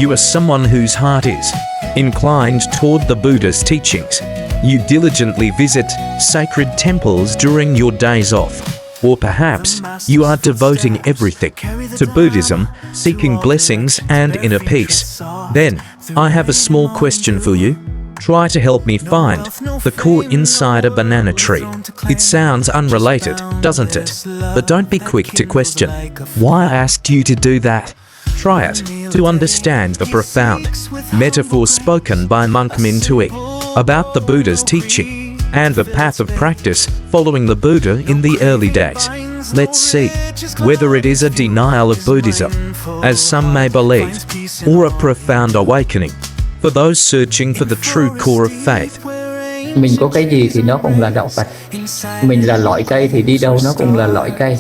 you are someone whose heart is inclined toward the Buddha's teachings. You diligently visit sacred temples during your days off. Or perhaps you are devoting everything to Buddhism, seeking blessings and inner peace. Then, I have a small question for you. Try to help me find the core inside a banana tree. It sounds unrelated, doesn't it? But don't be quick to question why I asked you to do that. Try it to understand the profound metaphor spoken by Monk Minh Tue about the Buddha's teaching and the path of practice following the Buddha in the early days. Let's see whether it is a denial of Buddhism, as some may believe, or a profound awakening for those searching for the true core of faith. Mình có cái gì thì nó cũng là đạo Phật. Mình là loại cây thì đi đâu nó cũng là loại cây.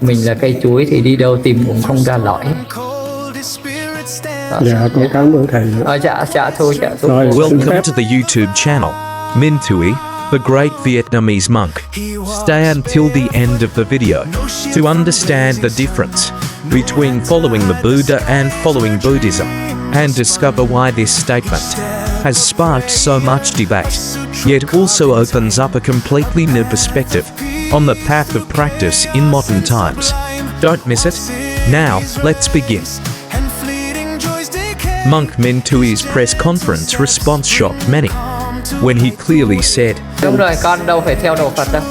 Mình là cây chuối thì đi đâu tìm cũng không ra lõi. Dạ, con cảm ơn thầy. Dạ thôi. Welcome to the YouTube channel, Minh Tue, the great Vietnamese monk. Stay until the end of the video to understand the difference between following the Buddha and following Buddhism, and discover why this statement has sparked so much debate, yet also opens up a completely new perspective on the path of practice in modern times. Don't miss it. Now, let's begin. Monk Minh Tue's press conference response shocked many when he clearly said, Đúng rồi, con đâu phải theo đạo Phật đâu.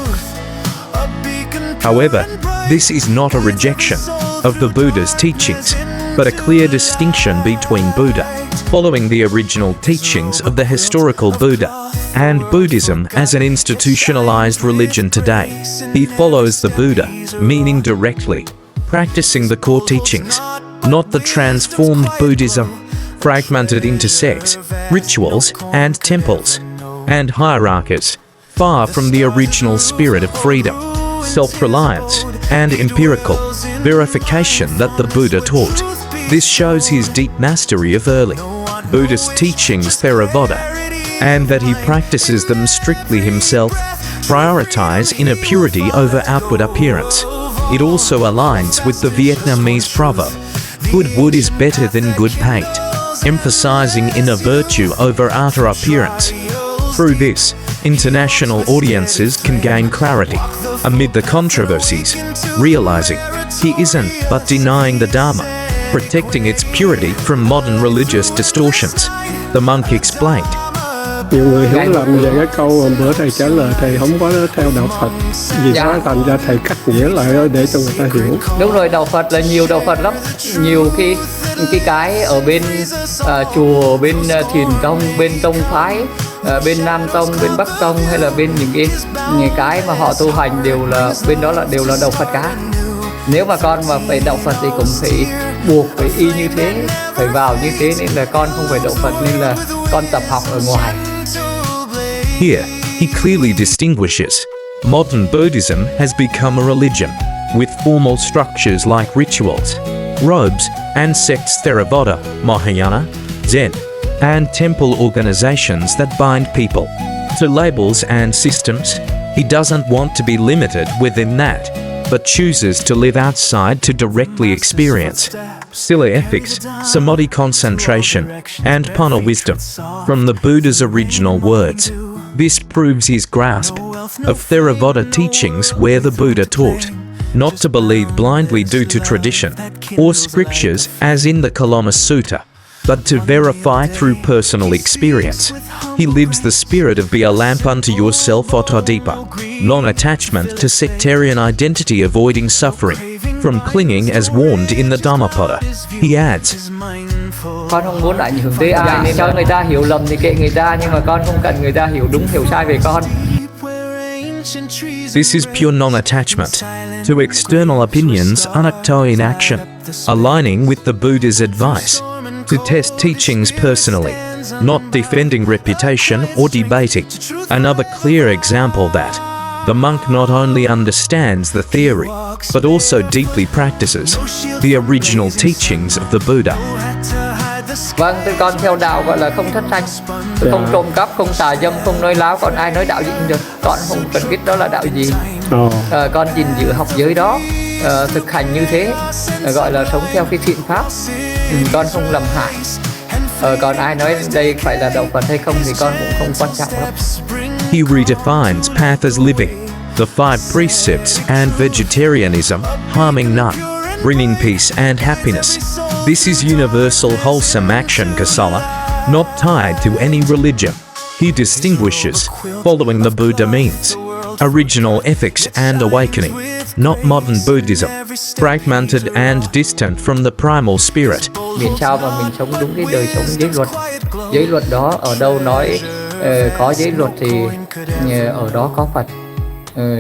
However, this is not a rejection of the Buddha's teachings, but a clear distinction between Buddha, following the original teachings of the historical Buddha, and Buddhism as an institutionalized religion today. He follows the Buddha, meaning directly, practicing the core teachings, not the transformed Buddhism, fragmented into sects, rituals, and temples, and hierarchies, far from the original spirit of freedom, self-reliance, and empirical verification that the Buddha taught. This shows his deep mastery of early Buddhist teachings Theravada, and that he practices them strictly himself, prioritize inner purity over outward appearance. It also aligns with the Vietnamese proverb, good wood is better than good paint, emphasizing inner virtue over outer appearance. Through this, international audiences can gain clarity amid the controversies, realizing he isn't but denying the Dharma, protecting its purity from modern religious distortions. The monk explained, Nhiều người hiểu lầm về cái câu bữa thầy trả lời thầy không có theo đạo Phật. Vì sao thành ra thầy cắt nghĩa lại để cho người ta hiểu. Đúng rồi, đạo Phật là nhiều đạo Phật lắm. Nhiều cái ở bên chùa, bên thiền tông, bên tông phái, bên Nam tông, bên Bắc tông, hay là bên những cái mà họ tu hành đều là bên đó đều là đạo Phật cả. Nếu mà con mà phải đạo Phật thì cũng phải buộc phải y như thế, phải vào như thế, nên là con không phải đạo Phật, nên là con tập học ở ngoài. Here, he clearly distinguishes. Modern Buddhism has become a religion, with formal structures like rituals, robes, and sects Theravada, Mahayana, Zen, and temple organizations that bind people to labels and systems. He doesn't want to be limited within that, but chooses to live outside to directly experience Sila ethics, Samadhi concentration, and Panna wisdom from the Buddha's original words. This proves his grasp of Theravada teachings where the Buddha taught not to believe blindly due to tradition or scriptures as in the Kalama Sutta, but to verify through personal experience. He lives the spirit of be a lamp unto yourself Ottadipa, non-attachment to sectarian identity, avoiding suffering from clinging as warned in the Dhammapada. He adds, Con không muốn ảnh hưởng tới ai, nên cho người ta hiểu lầm thì kệ người ta, nhưng mà con không cần người ta hiểu đúng hiểu sai về con. This is pure non-attachment to external opinions, anakto in action, aligning with the Buddha's advice to test teachings personally, not defending reputation or debating. Another clear example that the monk not only understands the theory, but also deeply practices the original teachings of the Buddha. Vâng, con theo đạo gọi là không thất sanh, không trộm cắp, không tà dâm, không nói láo. Còn ai nói đạo gì cũng được, con không cần biết đó là đạo gì. Con gìn giữ học giới đó, thực hành như thế, gọi là sống theo cái thiện pháp. Con không làm hại. Còn ai nói đây phải là đạo Phật hay không thì con cũng không quan trọng lắm. He redefines path as living, the 5 precepts and vegetarianism, harming none, bringing peace and happiness. This is universal wholesome action kasala, not tied to any religion. He distinguishes, following the Buddha means, original ethics and awakening, not modern Buddhism, fragmented and distant from the primal spirit. Miễn sao mà mình sống đúng cái đời sống giới luật. Giới luật đó ở đâu nói có giới luật thì ở đó có Phật.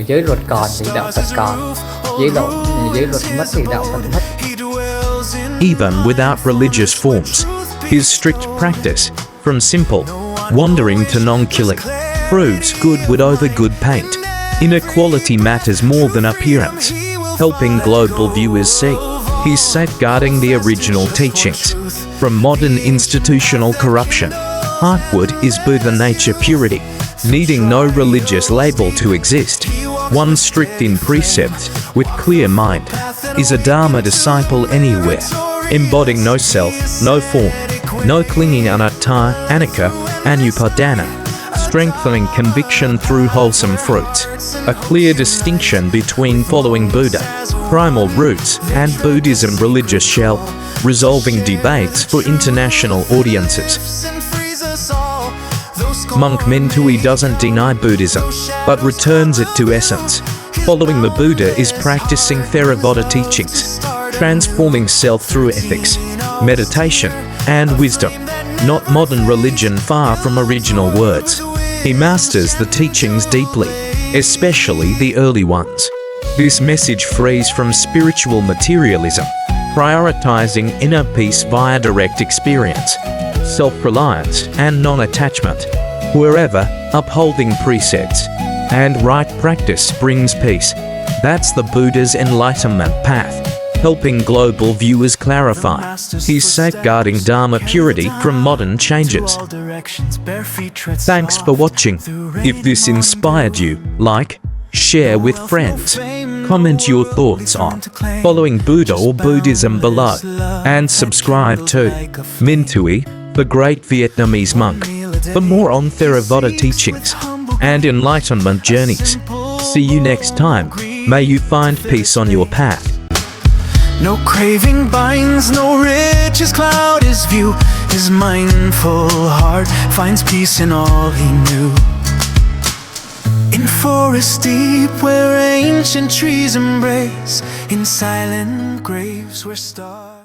Giới luật còn thì đạo Phật còn. Giới luật mất thì đạo Phật mất. Even without religious forms, his strict practice, from simple, wandering to non-killing, proves good would over good paint. Inequality matters more than appearance, helping global viewers see. He's safeguarding the original teachings from modern institutional corruption. Heartwood is Buddha nature purity, needing no religious label to exist. One strict in precept, with clear mind, is a Dharma disciple anywhere, embodying no self, no form, no clinging anatta, anicca, anupadana, strengthening conviction through wholesome fruits. A clear distinction between following Buddha, primal roots, and Buddhism religious shell, resolving debates for international audiences. Monk Minh Tue doesn't deny Buddhism, but returns it to essence. Following the Buddha is practicing Theravada teachings, transforming self through ethics, meditation, and wisdom, not modern religion far from original words. He masters the teachings deeply, especially the early ones. This message frees from spiritual materialism, prioritizing inner peace via direct experience, self-reliance, and non-attachment. Wherever upholding precepts and right practice brings peace, that's the Buddha's enlightenment path, helping global viewers clarify. He's safeguarding Dharma purity from modern changes. Thanks for watching. If this inspired you, like, share with friends, comment your thoughts on following Buddha or Buddhism below, and subscribe to Minh Tue, the great Vietnamese monk, for more on Theravada teachings and enlightenment journeys. See you next time. May you find peace on your path. No craving binds, no riches cloud his view. His mindful heart finds peace in all he knew. In forests deep where ancient trees embrace, in silent graves where stars